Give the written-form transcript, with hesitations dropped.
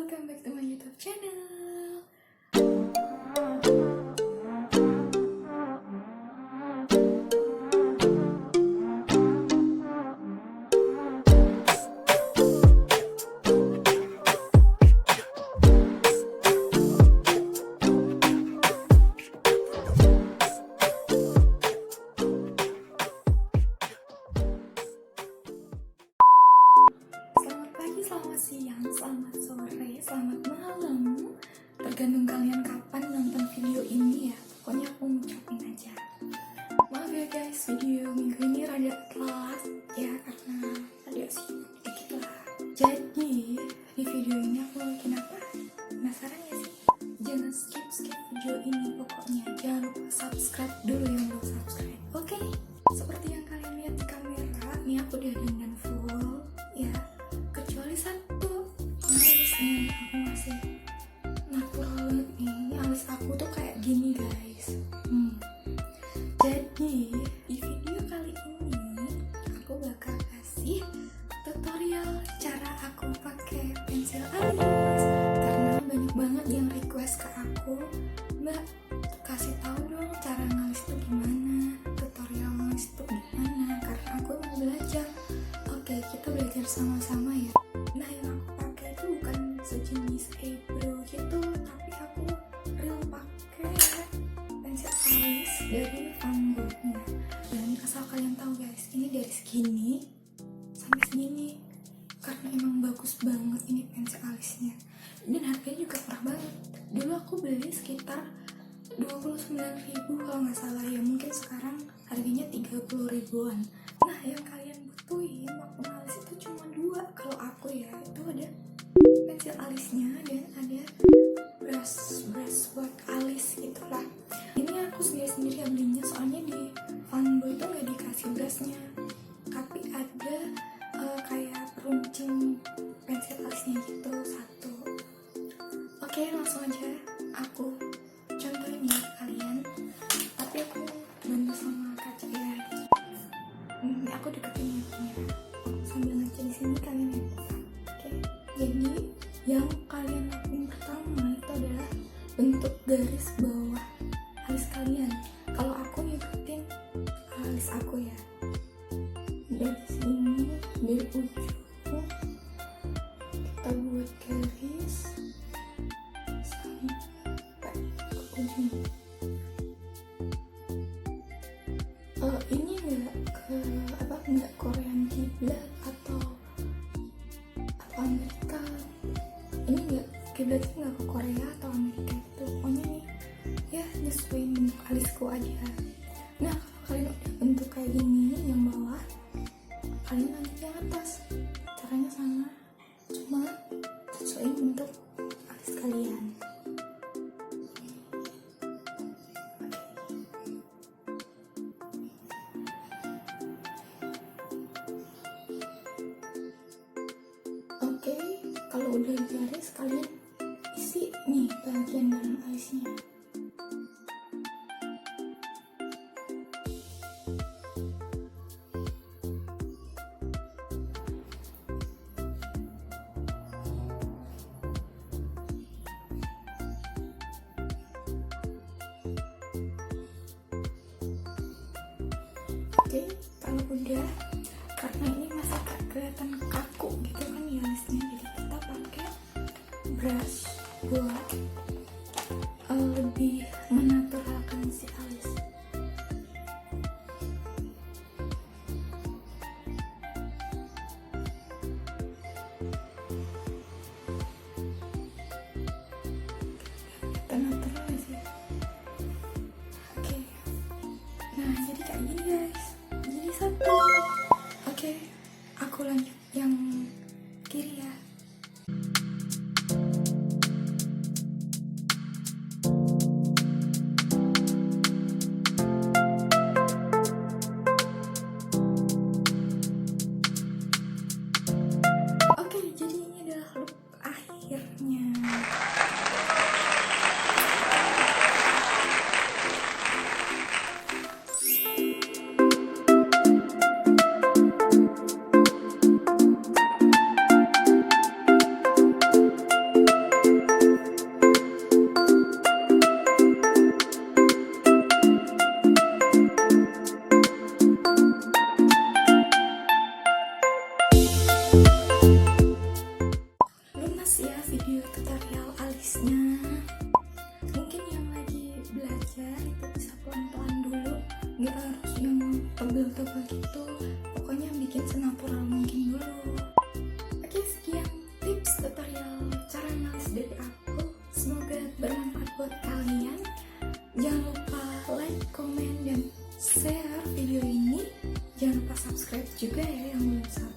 welcome back to my YouTube channel. Selamat pagi, selamat siang, selamat sore, selamat malam. Tergantung kalian kapan nonton video ini ya. Pokoknya aku ngucapin aja. Maaf ya guys, video minggu ini rada telat ya karena ada sibuk dikit lah. Jadi di video ini aku mau bikin apa? Penasaran ya sih? Jangan skip video ini pokoknya. Jangan lupa subscribe dulu yang belum subscribe. Oke? Seperti yang kalian lihat di kamera, nih aku udah dandan full ya. Kecuali satu alisnya aku masih natural banget nih. Ini alis aku tuh kayak gini guys. Jadi di video kali ini aku bakal kasih tutorial cara aku pakai pensil alis karena banyak banget yang request ke aku, Mbak kasih tahu dong cara ngalis tuh gimana, tutorial ngalis tuh gimana, karena aku mau belajar. Oke, kita belajar sama-sama ya. Nah, yang aku pakai itu bukan sejenis eyebrow gitu, tapi aku real pakai pensil alis dari Pemula. Dan asal kalian tahu guys, ini dari segini sampai segini karena emang bagus banget ini pensil alisnya. Dan harganya juga murah banget. Dulu aku beli sekitar 29.000 kalau nggak salah ya, mungkin sekarang harganya 30 ribuan. Nah, yang kalian butuhin waktu ngalis itu cuma dua kalau aku ya, itu ada pensil alisnya dan ada brush buat alis gitulah. Ini aku sendiri yang belinya, soalnya di Funboy itu nggak dikasih brushnya, tapi ada kayak peruncing pensil alisnya gitu satu. Oke, langsung aja aku contohin ya kalian, tapi aku bantu sama kaca ya. Ini aku deketin ya sambil ngaca di sini kalian lihat. Oke, jadi yang kalian lakuin pertama itu adalah bentuk garis bawah alis kalian. Kalau aku ngikutin alis aku ya, dari sini, dari ujung kita buat garis sampai ke ujung. Ini nggak Korean kiblat atau Amerika. Ini nggak kiblatnya nggak ke Korea atau Amerika gitu. Pokoknya nih ya nyesuaiin bentuk alisku aja. Nah, kalau kalian udah bentuk kayak gini yang bawah, kalian lanjut yang atas. Caranya sama, cuma sesuaiin bentuk alis kalian. Oke, kalau udah garis kalian isi nih bagian dalam alisnya. Oke, kalau udah, karena ini masih kelihatan kaku gitu kan ya alisnya, jadi kita pakai brush buat lebih menaturalkan si alis. Kita natural sih. Oke, nah jadi kayak gini guys, jadi satu. Oke, aku lanjut yang kiri ya. tipsnya. Mungkin yang lagi belajar itu bisa pelan-pelan dulu, nggak harus yang tebel-tebel gitu, pokoknya bikin senatural mungkin dulu. Oke, sekian tips tutorial cara nulis dari aku, semoga bermanfaat buat kalian. Jangan lupa like, komen, dan share video ini. Jangan lupa subscribe juga ya yang belum subscribe.